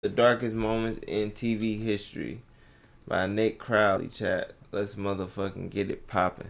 The Darkest Moments in TV History by Nick Crowley, chat. Let's motherfucking get it poppin'.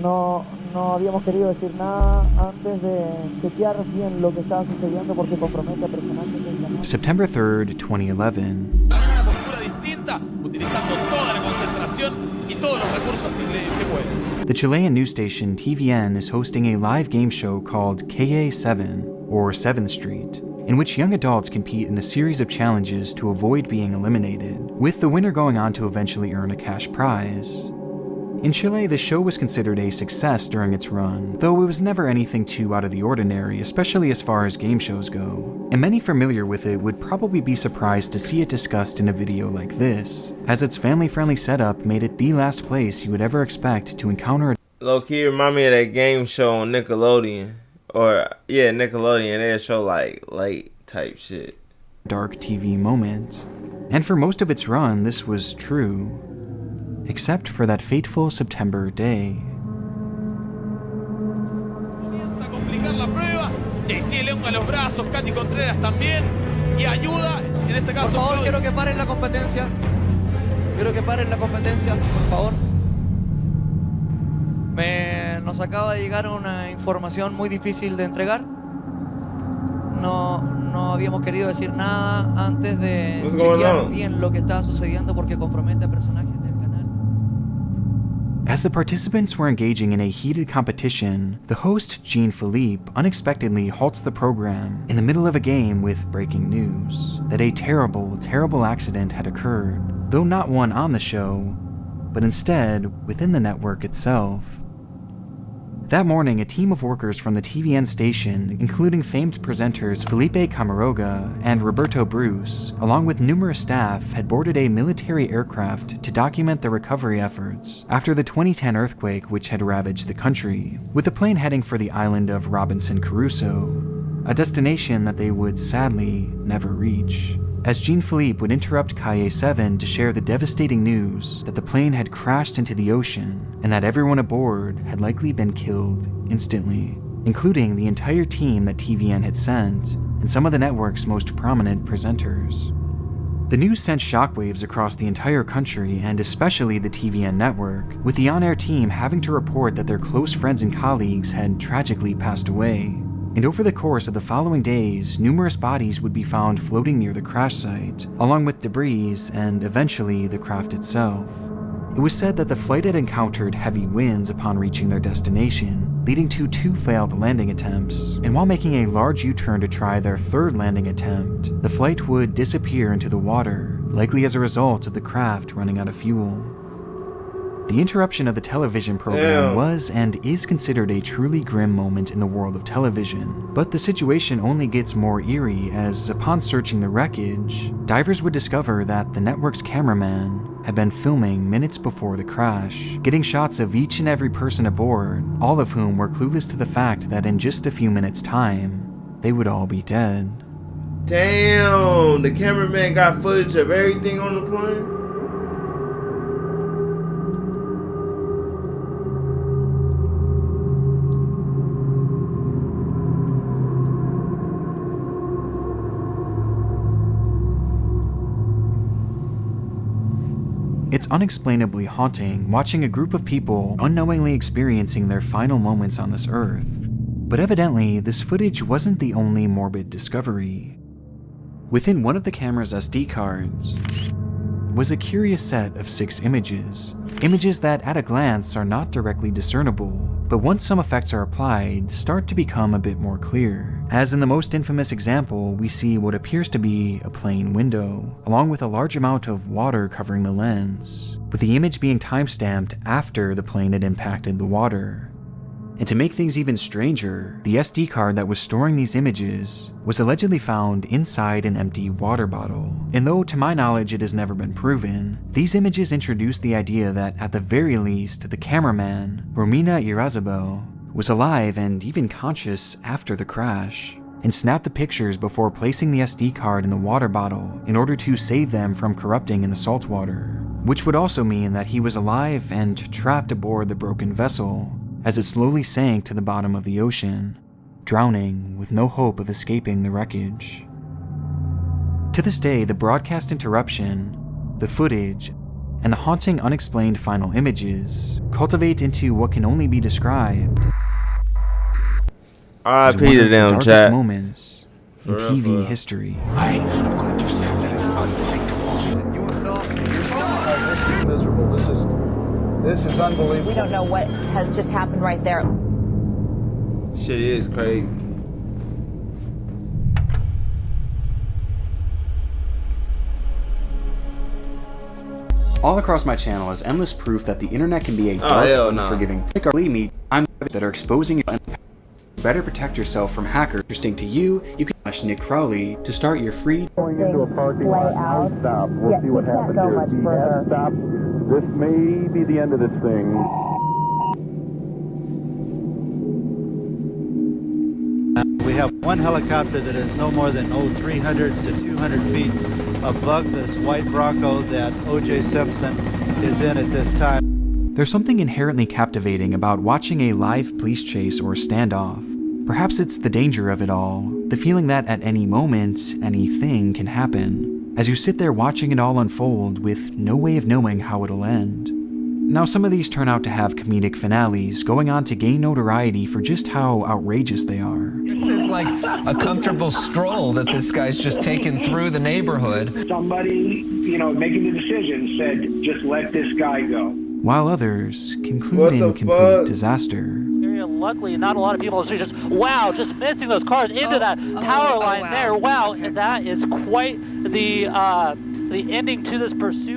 No habíamos querido decir nada antes de chequear bien lo que estaba sucediendo porque compromete a personajes del canal. September 3rd, 2011. Una postura distinta, utilizando toda la concentración y todos los recursos que pueden. The Chilean news station TVN is hosting a live game show called KA7, or 7th Street, in which young adults compete in a series of challenges to avoid being eliminated, with the winner going on to eventually earn a cash prize. In Chile, the show was considered a success during its run, though it was never anything too out of the ordinary, especially as far as game shows go. And many familiar with it would probably be surprised to see it discussed in a video like this, as its family-friendly setup made it the last place you would ever expect to encounter a Low-key remind me of that game show on Nickelodeon. Nickelodeon, they'd show like late type shit. dark TV moment. And for most of its run, this was true. Except for that fateful September day. Comienza a complicar la prueba. JC elonga los brazos, Katy Contreras también. Y ayuda, en este caso. Por favor, quiero que paren la competencia. Por favor. Nos acaba de llegar una información muy difícil de entregar. No habíamos querido decir nada antes de chequear bien lo que estaba sucediendo porque compromete a personajes del canal. As the participants were engaging in a heated competition, the host, Jean-Philippe, unexpectedly halts the program in the middle of a game with breaking news that a terrible, terrible accident had occurred, though not one on the show, but instead within the network itself. That morning, a team of workers from the TVN station, including famed presenters Felipe Camaroga and Roberto Bruce, along with numerous staff, had boarded a military aircraft to document the recovery efforts after the 2010 earthquake which had ravaged the country, with the plane heading for the island of Robinson Crusoe, a destination that they would sadly never reach, as Jean-Philippe would interrupt KA7 to share the devastating news that the plane had crashed into the ocean and that everyone aboard had likely been killed instantly, including the entire team that TVN had sent and some of the network's most prominent presenters. The news sent shockwaves across the entire country and especially the TVN network, with the on-air team having to report that their close friends and colleagues had tragically passed away. And over the course of the following days, numerous bodies would be found floating near the crash site, along with debris and eventually the craft itself. It was said that the flight had encountered heavy winds upon reaching their destination, leading to 2 failed landing attempts, and while making a large U-turn to try their 3rd landing attempt, the flight would disappear into the water, likely as a result of the craft running out of fuel. The interruption of the television program was and is considered a truly grim moment in the world of television, but the situation only gets more eerie as, upon searching the wreckage, divers would discover that the network's cameraman had been filming minutes before the crash, getting shots of each and every person aboard, all of whom were clueless to the fact that in just a few minutes' time, they would all be dead. Damn, the cameraman got footage of everything on the plane? It's unexplainably haunting watching a group of people unknowingly experiencing their final moments on this earth. But evidently, this footage wasn't the only morbid discovery. Within one of the camera's SD cards was a curious set of 6 images. Images that at a glance are not directly discernible, but once some effects are applied, start to become a bit more clear. As in the most infamous example, we see what appears to be a plane window, along with a large amount of water covering the lens, with the image being timestamped after the plane had impacted the water. And to make things even stranger, the SD card that was storing these images was allegedly found inside an empty water bottle. And though to my knowledge it has never been proven, these images introduce the idea that at the very least the cameraman, Romina Irazabel, was alive and even conscious after the crash, and snapped the pictures before placing the SD card in the water bottle in order to save them from corrupting in the salt water, which would also mean that he was alive and trapped aboard the broken vessel as it slowly sank to the bottom of the ocean, drowning with no hope of escaping the wreckage. To this day, the broadcast interruption, the footage, and the haunting unexplained final images cultivate into what can only be described as one R.I.P. of to the them, darkest chat. moments in For real, TV for real. history. I am going to set this unthinkable. You want to stop? This is miserable. This is unbelievable. We don't know what has just happened right there. Shit is crazy. All across my channel is endless proof that the internet can be a Oh, dark, hell no. unforgiving. Believe me, I'm that are exposing you. Better protect yourself from hackers. Interesting to you, you can slash Nick Crowley to start your free. Going into a parking lot. Now stop. We'll see what happens here. He has stopped. This may be the end of this thing. We have one helicopter that is no more than 300 to 200 feet above this white Bronco that O.J. Simpson is in at this time. There's something inherently captivating about watching a live police chase or standoff. Perhaps it's the danger of it all, the feeling that at any moment, anything can happen, as you sit there watching it all unfold with no way of knowing how it'll end. Now, some of these turn out to have comedic finales, going on to gain notoriety for just how outrageous they are. This is like a comfortable stroll that this guy's just taken through the neighborhood. Somebody, making the decision said, just let this guy go. While others conclude in complete disaster. Luckily, not a lot of people are just missing those cars into that power line there. Wow, and that is quite the ending to this pursuit.